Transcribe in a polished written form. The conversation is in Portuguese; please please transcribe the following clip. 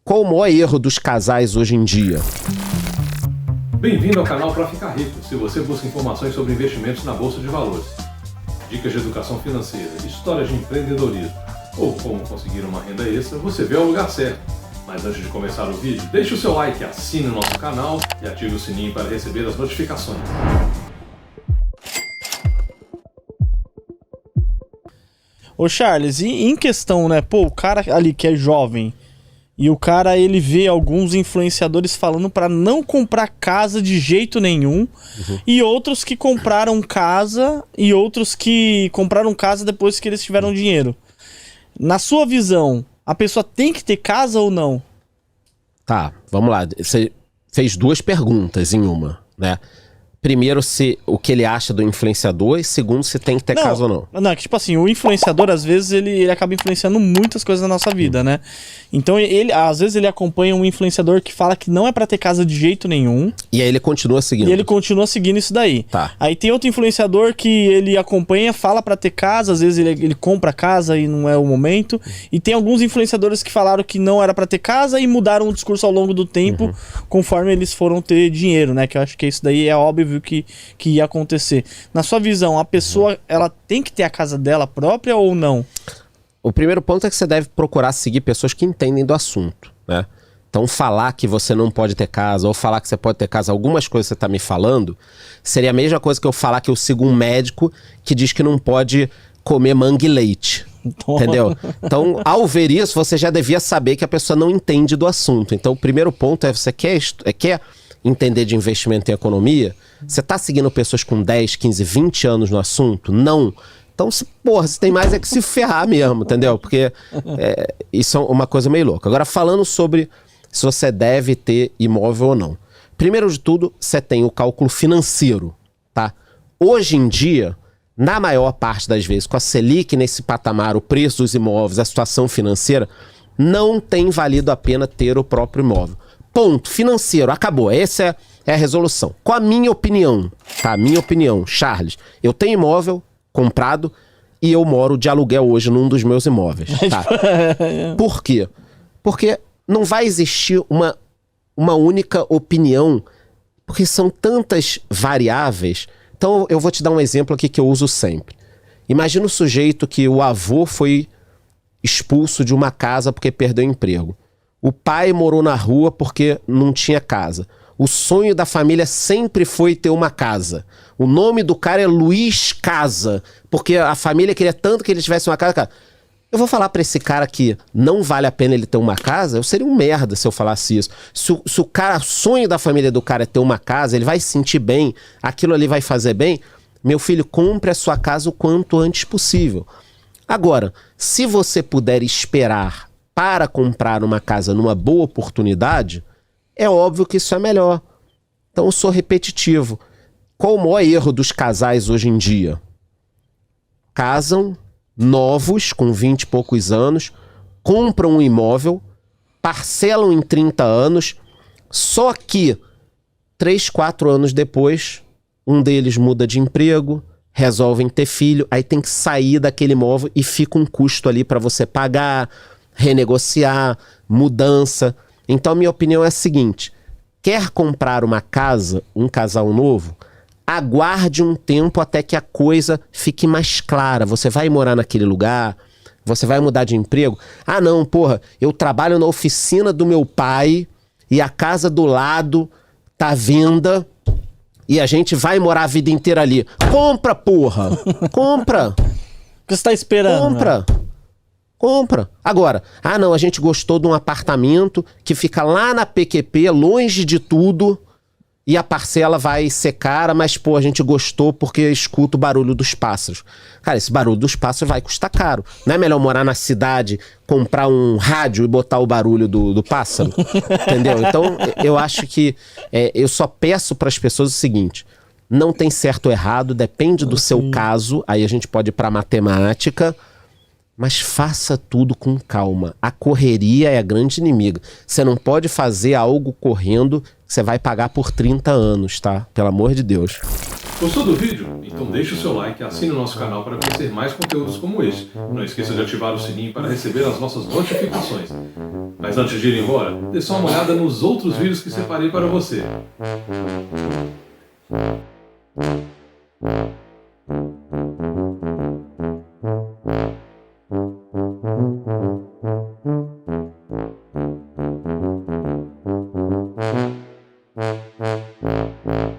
Qual o maior erro dos casais hoje em dia? Bem-vindo ao canal Pra Ficar Rico. Se você busca informações sobre investimentos na Bolsa de Valores, dicas de educação financeira, histórias de empreendedorismo ou como conseguir uma renda extra, você veio ao lugar certo. Mas antes de começar o vídeo, deixe o seu like, assine o nosso canal e ative o sininho para receber as notificações. Ô Charles, e em questão, né, o cara ali que é jovem, e o cara, ele vê alguns influenciadores falando pra não comprar casa de jeito nenhum, e outros que compraram casa, e outros que compraram casa depois que eles tiveram dinheiro. Na sua visão, a pessoa tem que ter casa ou não? Tá, vamos lá. Você fez duas perguntas em uma, né? Primeiro, se o que ele acha do influenciador, e segundo, se tem que ter casa ou não. Não, é que tipo assim, o influenciador, às vezes, ele acaba influenciando muitas coisas na nossa vida, né? Então, às vezes, ele acompanha um influenciador que fala que não é pra ter casa de jeito nenhum. E aí ele continua seguindo. E ele continua seguindo isso daí. Tá. Aí tem outro influenciador que ele acompanha, fala pra ter casa, às vezes ele compra casa e não é o momento. E tem alguns influenciadores que falaram que não era pra ter casa e mudaram o discurso ao longo do tempo, conforme eles foram ter dinheiro, né? Que eu acho que isso daí é óbvio que ia acontecer. Na sua visão, a pessoa, ela tem que ter a casa dela própria ou não? O primeiro ponto é que você deve procurar seguir pessoas que entendem do assunto, né? Então falar que você não pode ter casa ou falar que você pode ter casa, algumas coisas que você tá me falando, seria a mesma coisa que eu falar que eu sigo um médico que diz que não pode comer manga e leite. Entendeu? Então, ao ver isso, você já devia saber que a pessoa não entende do assunto. Então, o primeiro ponto é você quer entender de investimento em economia? Você tá seguindo pessoas com 10, 15, 20 anos no assunto? Não. Então, você tem mais é que se ferrar mesmo, entendeu? Porque isso é uma coisa meio louca. Agora, falando sobre se você deve ter imóvel ou não. Primeiro de tudo, você tem o cálculo financeiro, tá? Hoje em dia, na maior parte das vezes, com a Selic nesse patamar, o preço dos imóveis, a situação financeira, não tem valido a pena ter o próprio imóvel. Ponto. Financeiro. Acabou. Essa é a resolução. Com a minha opinião, tá? Minha opinião, Charles, eu tenho imóvel comprado e eu moro de aluguel hoje num dos meus imóveis, tá? Por quê? Porque não vai existir uma única opinião, porque são tantas variáveis. Então eu vou te dar um exemplo aqui que eu uso sempre. Imagina o sujeito que o avô foi expulso de uma casa porque perdeu o emprego. O pai morou na rua porque não tinha casa. O sonho da família sempre foi ter uma casa. O nome do cara é Luiz Casa, porque a família queria tanto que ele tivesse uma casa. Eu vou falar pra esse cara que não vale a pena ele ter uma casa? Eu seria um merda se eu falasse isso. Se o sonho da família do cara é ter uma casa, ele vai se sentir bem, aquilo ali vai fazer bem. Meu filho, compre a sua casa o quanto antes possível. Agora, se você puder esperar para comprar uma casa numa boa oportunidade, é óbvio que isso é melhor. Então eu sou repetitivo. Qual o maior erro dos casais hoje em dia? Casam, novos, com 20 e poucos anos, compram um imóvel, parcelam em 30 anos, só que 3, 4 anos depois, um deles muda de emprego, resolvem ter filho, aí tem que sair daquele imóvel e fica um custo ali para você pagar, renegociar, mudança. Então, minha opinião é a seguinte: quer comprar uma casa, um casal novo, aguarde um tempo até que a coisa fique mais clara. Você vai morar naquele lugar, você vai mudar de emprego. Ah, não, porra, eu trabalho na oficina do meu pai e a casa do lado tá à venda e a gente vai morar a vida inteira ali. Compra, porra! Compra! O que você tá esperando? Compra! Né? Compra. Agora, ah não, a gente gostou de um apartamento que fica lá na PQP, longe de tudo, e a parcela vai ser cara, mas pô, a gente gostou porque escuta o barulho dos pássaros. Cara, esse barulho dos pássaros vai custar caro. Não é melhor morar na cidade, comprar um rádio e botar o barulho do pássaro? Entendeu? Então, eu acho que eu só peço para as pessoas o seguinte: não tem certo ou errado, depende do seu caso, aí a gente pode ir para matemática. Mas faça tudo com calma. A correria é a grande inimiga. Você não pode fazer algo correndo que você vai pagar por 30 anos, tá? Pelo amor de Deus. Gostou do vídeo? Então deixe o seu like e assine o nosso canal para conhecer mais conteúdos como este. Não esqueça de ativar o sininho para receber as nossas notificações. Mas antes de ir embora, dê só uma olhada nos outros vídeos que separei para você.